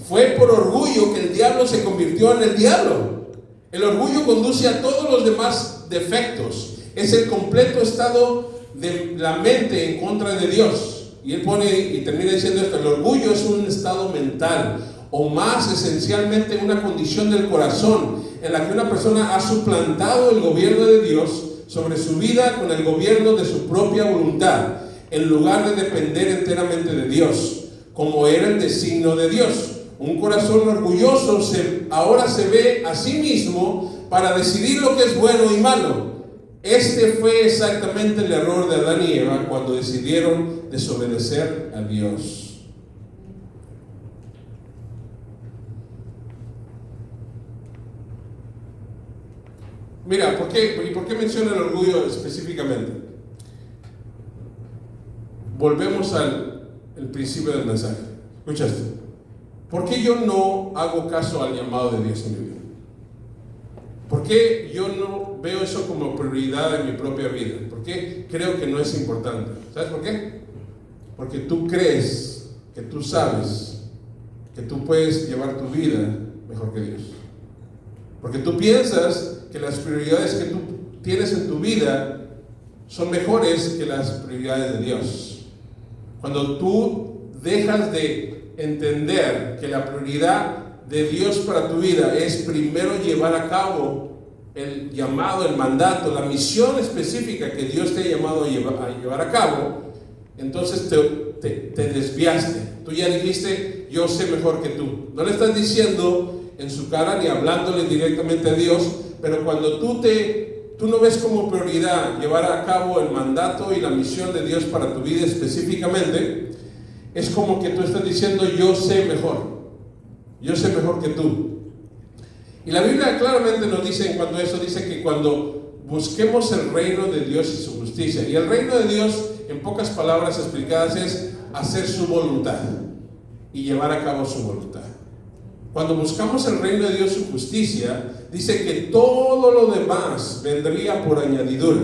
Fue por orgullo que el diablo se convirtió en el diablo. El orgullo conduce a todos los demás defectos. Es el completo estado de la mente en contra de Dios. Y él pone y termina diciendo esto: el orgullo es un estado mental, o más esencialmente una condición del corazón, en la que una persona ha suplantado el gobierno de Dios sobre su vida con el gobierno de su propia voluntad, en lugar de depender enteramente de Dios, como era el designio de Dios. Un corazón orgulloso ahora se ve a sí mismo para decidir lo que es bueno y malo. Este fue exactamente el error de Adán y Eva cuando decidieron desobedecer a Dios. Mira, ¿por qué menciona el orgullo específicamente? Volvemos al principio del mensaje. Escucha esto. ¿Por qué yo no hago caso al llamado de Dios en mi vida? ¿Por qué yo no veo eso como prioridad en mi propia vida? ¿Por qué creo que no es importante? ¿Sabes por qué? Porque tú crees que tú sabes que tú puedes llevar tu vida mejor que Dios. Porque tú piensas que las prioridades que tú tienes en tu vida son mejores que las prioridades de Dios. Cuando tú dejas de entender que la prioridad de Dios para tu vida es primero llevar a cabo el llamado, el mandato, la misión específica que Dios te ha llamado a llevar a cabo, entonces te desviaste. Tú ya dijiste: yo sé mejor que tú. No le estás diciendo en su cara ni hablándole directamente a Dios, pero cuando tú no ves como prioridad llevar a cabo el mandato y la misión de Dios para tu vida específicamente, es como que tú estás diciendo: yo sé mejor que tú. Y la Biblia claramente nos dice en cuanto a eso, dice que cuando busquemos el reino de Dios y su justicia. Y el reino de Dios, en pocas palabras explicadas, es hacer su voluntad y llevar a cabo su voluntad. Cuando buscamos el reino de Dios y su justicia, dice que todo lo demás vendría por añadidura.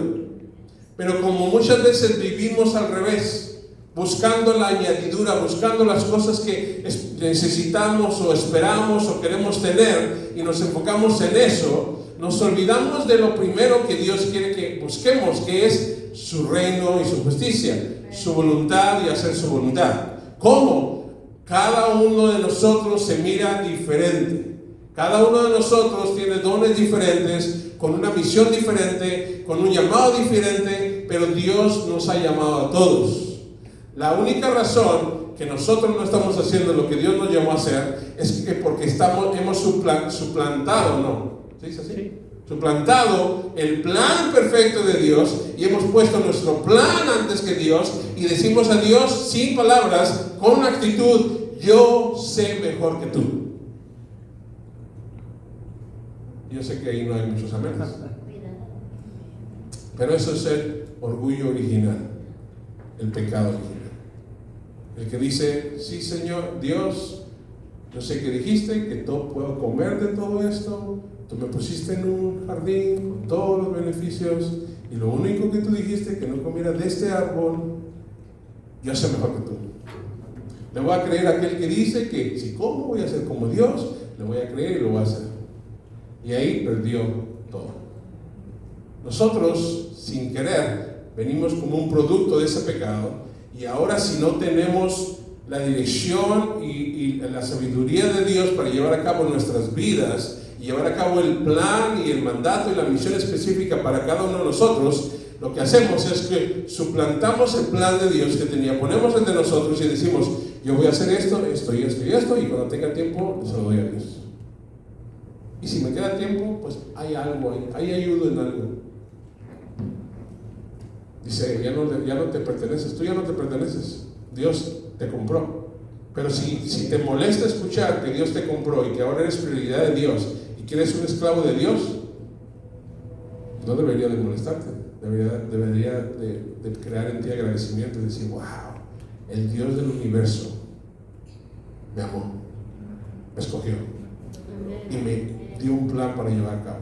Pero como muchas veces vivimos al revés, buscando la añadidura, buscando las cosas que necesitamos o esperamos o queremos tener, y nos enfocamos en eso, nos olvidamos de lo primero que Dios quiere que busquemos, que es su reino y su justicia, su voluntad y hacer su voluntad. ¿Cómo? Cada uno de nosotros se mira diferente. Cada uno de nosotros tiene dones diferentes, con una misión diferente, con un llamado diferente, pero Dios nos ha llamado a todos. La única razón que nosotros no estamos haciendo lo que Dios nos llamó a hacer es que porque hemos suplantado, ¿no? ¿Se dice así? Sí. Suplantado el plan perfecto de Dios y hemos puesto nuestro plan antes que Dios y decimos a Dios sin palabras, con una actitud: yo sé mejor que tú. Yo sé que ahí no hay muchos amenes, pero eso es el orgullo original, el pecado original. El que dice: sí, Señor Dios, yo sé que dijiste que puedo comer de todo esto, tú me pusiste en un jardín con todos los beneficios, y lo único que tú dijiste que no comiera de este árbol, yo sé mejor que tú. Le voy a creer a aquel que dice que si como voy a ser como Dios, le voy a creer y lo voy a hacer. Y ahí perdió todo. Nosotros, sin querer, venimos como un producto de ese pecado, y ahora si no tenemos la dirección y la sabiduría de Dios para llevar a cabo nuestras vidas, y llevar a cabo el plan y el mandato y la misión específica para cada uno de nosotros, lo que hacemos es que suplantamos el plan de Dios que tenía, ponemos entre nosotros y decimos: yo voy a hacer esto, esto y esto y esto, y cuando tenga tiempo se lo doy a Dios. Y si me queda tiempo, pues hay algo ahí ayudo en algo. Dice: ya no te perteneces, tú ya no te perteneces, Dios te compró. Pero si te molesta escuchar que Dios te compró y que ahora eres prioridad de Dios y que eres un esclavo de Dios, no debería de molestarte, debería de crear en ti agradecimiento y decir: wow, el Dios del universo me amó, me escogió y me dio un plan para llevar a cabo.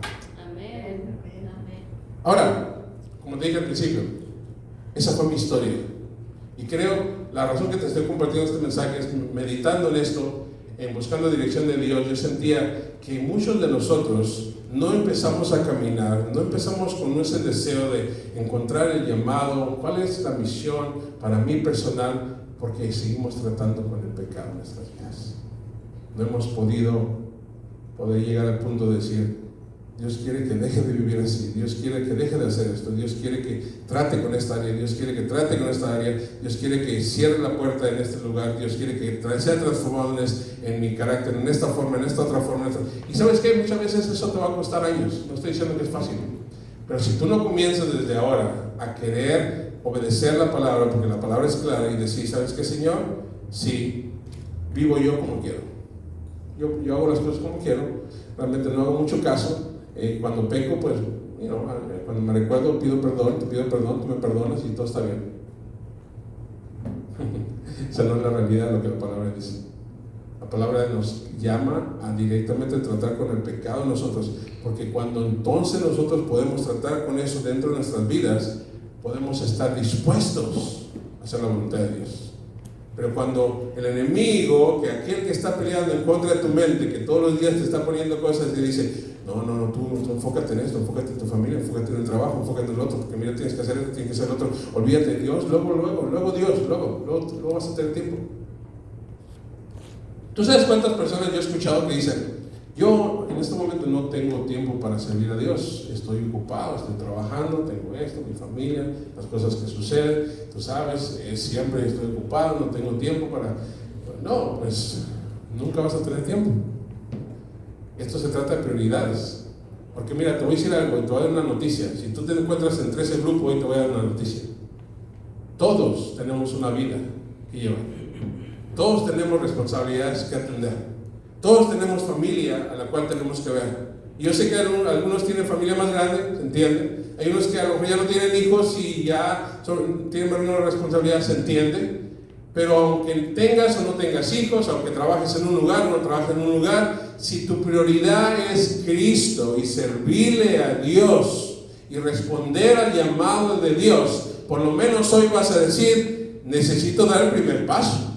Ahora, como te dije al principio, esa fue mi historia, y creo la razón que te estoy compartiendo este mensaje es: meditando en esto, en buscando dirección de Dios, yo sentía que muchos de nosotros no empezamos a caminar, no empezamos con ese deseo de encontrar el llamado, cuál es la misión para mí personal, porque seguimos tratando con el pecado en nuestras vidas. No hemos podido llegar al punto de decir: Dios quiere que deje de vivir así, Dios quiere que deje de hacer esto, Dios quiere que trate con esta área, Dios quiere que trate con esta área, Dios quiere que cierre la puerta en este lugar, Dios quiere que sea transformado en mi carácter, en esta forma, en esta otra forma. Y ¿sabes qué? Muchas veces eso te va a costar años, no estoy diciendo que es fácil, pero si tú no comienzas desde ahora a querer obedecer la palabra, porque la palabra es clara, y decir: ¿sabes qué, Señor? Sí, vivo yo como quiero, yo hago las cosas como quiero, realmente no hago mucho caso. Cuando peco, pues, cuando me recuerdo, pido perdón, te pido perdón, tú me perdonas y todo está bien. Esa no es la realidad de lo que la palabra dice. La palabra nos llama a directamente tratar con el pecado de nosotros, porque cuando entonces nosotros podemos tratar con eso dentro de nuestras vidas, podemos estar dispuestos a hacer la voluntad de Dios. Pero cuando el enemigo, que aquel que está peleando en contra de tu mente, que todos los días te está poniendo cosas y te dice: no, tú enfócate en esto, enfócate en tu familia, enfócate en el trabajo, enfócate en el otro, porque mira, tienes que hacer esto, tienes que hacer el otro, olvídate de Dios, luego Dios, luego vas a tener tiempo. ¿Tú sabes cuántas personas yo he escuchado que dicen: yo en este momento no tengo tiempo para servir a Dios, estoy ocupado, estoy trabajando, tengo esto, mi familia, las cosas que suceden, tú sabes, siempre estoy ocupado, no tengo tiempo para... No, pues nunca vas a tener tiempo. Esto se trata de prioridades. Porque mira, te voy a decir algo y te voy a dar una noticia. Si tú te encuentras entre ese grupo, hoy te voy a dar una noticia. Todos tenemos una vida que llevar. Todos tenemos responsabilidades que atender. Todos tenemos familia a la cual tenemos que ver. Yo sé que algunos tienen familia más grande, ¿se entiende? Hay unos que a lo mejor ya no tienen hijos y ya tienen una responsabilidad, ¿se entiende? Pero aunque tengas o no tengas hijos, aunque trabajes en un lugar o no trabajes en un lugar, si tu prioridad es Cristo y servirle a Dios y responder al llamado de Dios, por lo menos hoy vas a decir, necesito dar el primer paso.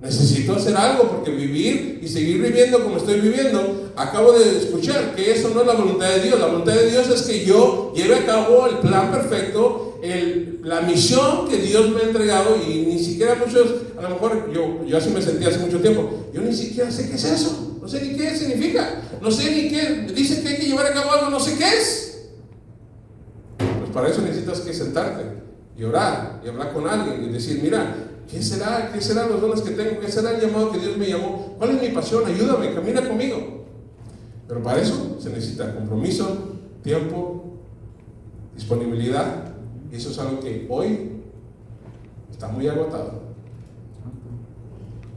Necesito hacer algo, porque vivir y seguir viviendo como estoy viviendo, acabo de escuchar que eso no es la voluntad de Dios. La voluntad de Dios es que yo lleve a cabo el plan perfecto, la misión que Dios me ha entregado. Y ni siquiera muchos, a lo mejor yo así me sentía hace mucho tiempo, yo ni siquiera sé qué es eso, no sé ni qué significa, no sé ni qué, dicen que hay que llevar a cabo algo, no sé qué es. Pues para eso necesitas que sentarte y orar y hablar con alguien y decir, mira, ¿qué será? ¿Qué serán los dones que tengo? ¿Qué será el llamado que Dios me llamó? ¿Cuál es mi pasión? Ayúdame, camina conmigo. Pero para eso se necesita compromiso, tiempo, disponibilidad. Y eso es algo que hoy está muy agotado.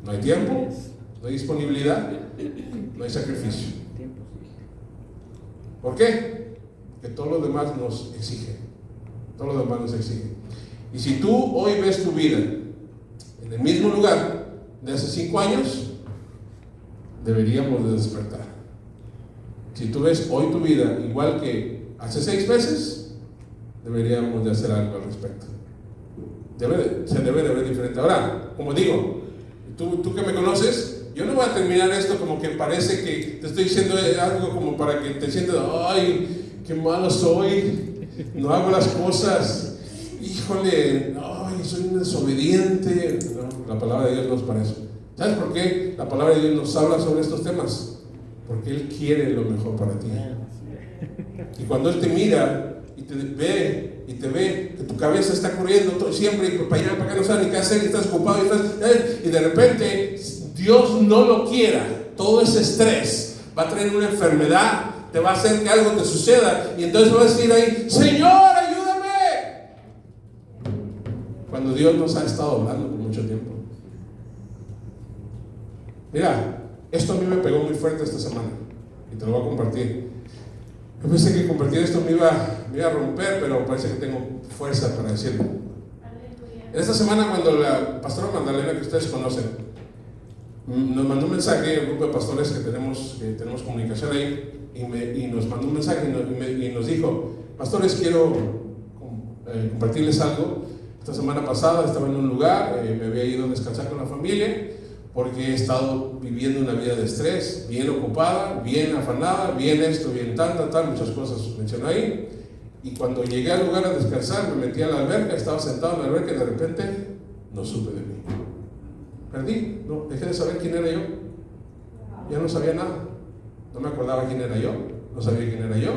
No hay tiempo, no hay disponibilidad, no hay sacrificio. ¿Por qué? Porque todo lo demás nos exige. Todo lo demás nos exige. Y si tú hoy ves tu vida en el mismo lugar de hace 5 años, deberíamos de despertar. Si tú ves hoy tu vida igual que hace 6 meses, deberíamos de hacer algo al respecto. Se debe de ver diferente. Ahora, como digo, tú que me conoces, yo no voy a terminar esto como que parece que te estoy diciendo algo como para que te sientas, ay, qué malo soy, no hago las cosas, híjole, ay, soy un desobediente. No, la palabra de Dios no es para eso. ¿Sabes por qué la palabra de Dios nos habla sobre estos temas? Porque Él quiere lo mejor para ti. Y cuando Él te mira y te ve que tu cabeza está corriendo siempre y para allá, para acá, no sabes ni qué hacer, y estás ocupado y de repente Dios no lo quiera, todo ese estrés va a traer una enfermedad, te va a hacer que algo te suceda, y entonces vas a decir ahí, Señor, ayúdame. Cuando Dios nos ha estado hablando por mucho tiempo. Mira, esto a mí me pegó muy fuerte esta semana y te lo voy a compartir. Yo pensé que compartir esto me iba a romper, pero parece que tengo fuerza para decirlo. En esta semana, cuando la pastora Magdalena, que ustedes conocen, nos mandó un mensaje, el grupo de pastores que tenemos comunicación ahí, y nos mandó un mensaje y nos dijo, pastores, quiero compartirles algo. Esta semana pasada estaba en un lugar, me había ido a descansar con la familia, porque he estado viviendo una vida de estrés, bien ocupada, bien afanada, bien esto, bien tal, muchas cosas mencionó ahí. Y cuando llegué al lugar a descansar, me metí a la alberca, estaba sentado en la alberca y de repente no supe de mí. Perdí, no, dejé de saber quién era yo. Ya no sabía nada. No me acordaba quién era yo, no sabía quién era yo.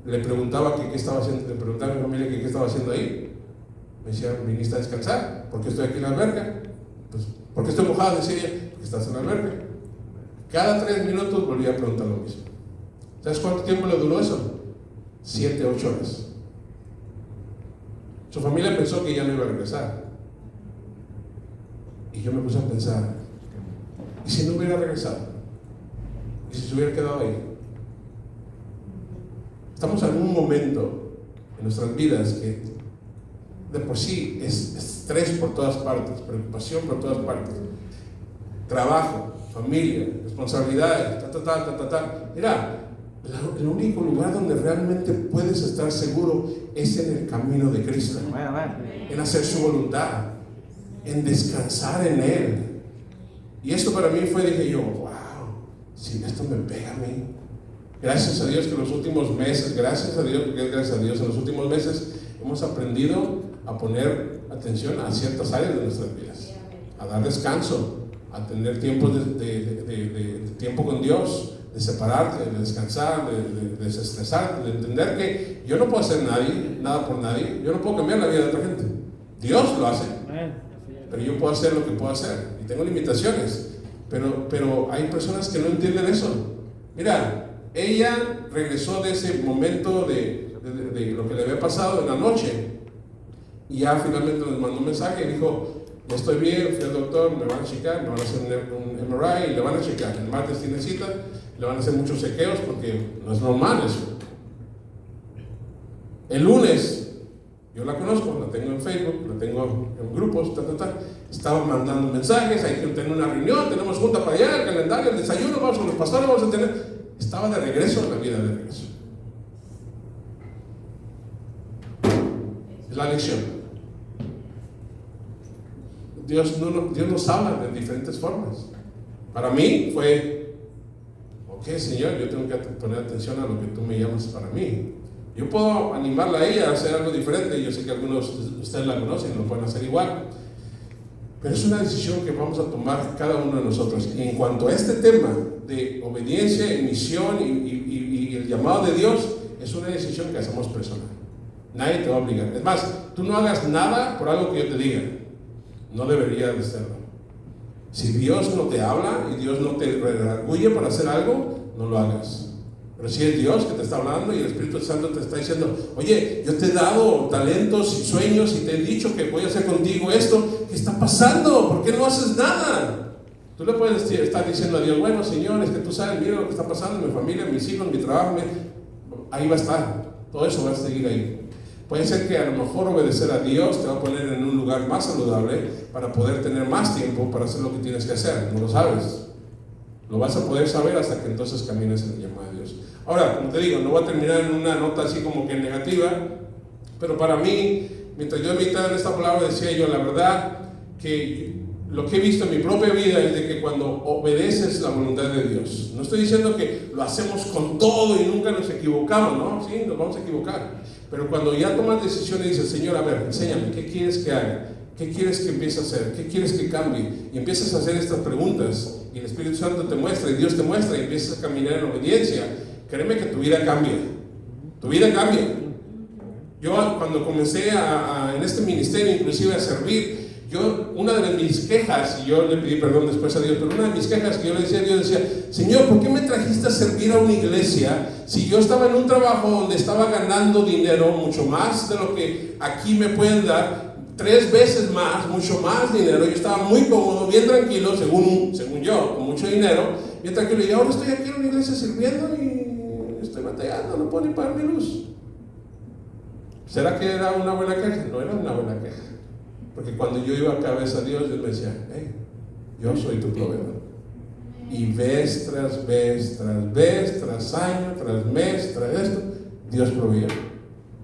Le preguntaba qué estaba haciendo, le preguntaba a mi familia qué estaba haciendo ahí. Me decían, ¿viniste a descansar? ¿Por qué estoy aquí en la alberca? Pues, ¿por qué estoy mojado? Decía ella, porque estás en la alberca. Cada 3 minutos volvía a preguntar lo mismo. ¿Sabes cuánto tiempo le duró eso? 7, 8 horas. Su familia pensó que ya no iba a regresar. Y yo me puse a pensar, ¿y si no hubiera regresado? ¿Y si se hubiera quedado ahí? Estamos en un momento en nuestras vidas que de por sí es estrés por todas partes, preocupación por todas partes, trabajo, familia, responsabilidades, Mira, el único lugar donde realmente puedes estar seguro es en el camino de Cristo, en hacer su voluntad, en descansar en Él. Y esto para mí dije yo, wow, si esto me pega a mí. Gracias a Dios que en los últimos meses, gracias a Dios, en los últimos meses hemos aprendido a poner atención a ciertas áreas de nuestras vidas, a dar descanso, a tener tiempo de tiempo con Dios, de separarte, de descansar, de desestresarte, de entender que yo no puedo hacer nada por nadie, yo no puedo cambiar la vida de otra gente, Dios lo hace, pero yo puedo hacer lo que puedo hacer y tengo limitaciones, pero hay personas que no entienden eso. Mira, ella regresó de ese momento de lo que le había pasado en la noche y ya finalmente nos mandó un mensaje y dijo, ya estoy bien, fui al doctor, me van a checar, me van a hacer un MRI y le van a checar. El martes tiene cita, le van a hacer muchos chequeos porque no es normal eso. El lunes, yo la conozco, la tengo en Facebook, la tengo en grupos, estaba mandando mensajes, hay que tener una reunión, tenemos junta para allá, el calendario, el desayuno, vamos con los pastores, vamos a tener. Estaba de regreso en la vida de regreso. Es la lección. Dios nos habla de diferentes formas. Para mí fue, ok, Señor, yo tengo que poner atención a lo que tú me llamas para mí. Yo puedo animarla a ella a hacer algo diferente. Yo sé que algunos de ustedes la conocen y lo pueden hacer igual. Pero es una decisión que vamos a tomar cada uno de nosotros. Y en cuanto a este tema de obediencia y misión y el llamado de Dios, es una decisión que hacemos personal. Nadie te va a obligar. Es más, tú no hagas nada por algo que yo te diga. No debería de serlo. Si Dios no te habla y Dios no te redarguye para hacer algo, no lo hagas. Pero si es Dios que te está hablando y el Espíritu Santo te está diciendo, oye, yo te he dado talentos y sueños y te he dicho que voy a hacer contigo esto, ¿qué está pasando? ¿Por qué no haces nada? Tú le puedes estar diciendo a Dios, bueno, Señor, es que tú sabes, mira lo que está pasando en mi familia, en mis hijos, en mi trabajo, ahí va a estar, todo eso va a seguir ahí. Puede ser que a lo mejor obedecer a Dios te va a poner en un lugar más saludable para poder tener más tiempo para hacer lo que tienes que hacer, no lo sabes. Lo vas a poder saber hasta que entonces camines en el llamado de Dios. Ahora, como te digo, no voy a terminar en una nota así como que negativa, pero para mí, mientras yo meditaba en esta palabra, decía yo, la verdad, que lo que he visto en mi propia vida es de que cuando obedeces la voluntad de Dios, no estoy diciendo que lo hacemos con todo y nunca nos equivocamos, ¿no? Sí, nos vamos a equivocar, pero cuando ya tomas decisiones y dices, Señor, a ver, enséñame, ¿qué quieres que haga? ¿Qué quieres que empiece a hacer? ¿Qué quieres que cambie? Y empiezas a hacer estas preguntas y el Espíritu Santo te muestra y Dios te muestra y empiezas a caminar en obediencia. Créeme que tu vida cambia. Tu vida cambia. Yo cuando comencé en este ministerio inclusive a servir, una de mis quejas, y yo le pedí perdón después a Dios, pero una de mis quejas que yo le decía a Dios, decía, Señor, ¿por qué me trajiste a servir a una iglesia si yo estaba en un trabajo donde estaba ganando dinero, mucho más de lo que aquí me pueden dar? 3 veces más, mucho más dinero. Yo estaba muy cómodo, bien tranquilo, según yo, con mucho dinero, bien tranquilo. Y ahora estoy aquí en una iglesia sirviendo y estoy batallando, no puedo ni pagar mi luz. ¿Será que era una buena queja? No era una buena queja. Porque cuando yo iba a cabeza a Dios, Dios me decía, hey, yo soy tu proveedor. Y vez tras vez, tras vez, tras año, tras mes, tras esto, Dios proveía.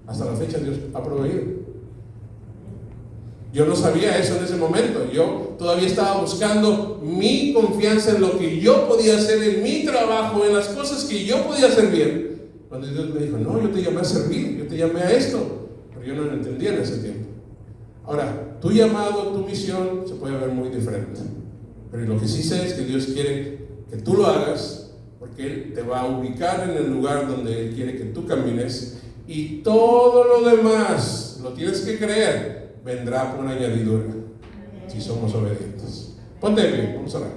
Hasta la fecha Dios ha proveído. Yo no sabía eso en ese momento. Yo todavía estaba buscando mi confianza en lo que yo podía hacer en mi trabajo, en las cosas que yo podía hacer bien. Cuando Dios me dijo, no, yo te llamé a servir, yo te llamé a esto. Pero yo no lo entendía en ese tiempo. Ahora, tu llamado, tu misión se puede ver muy diferente. Pero lo que sí sé es que Dios quiere que tú lo hagas, porque Él te va a ubicar en el lugar donde Él quiere que tú camines. Y todo lo demás, lo tienes que creer, vendrá por añadidura, si somos obedientes. Ponte de pie, vamos a orar.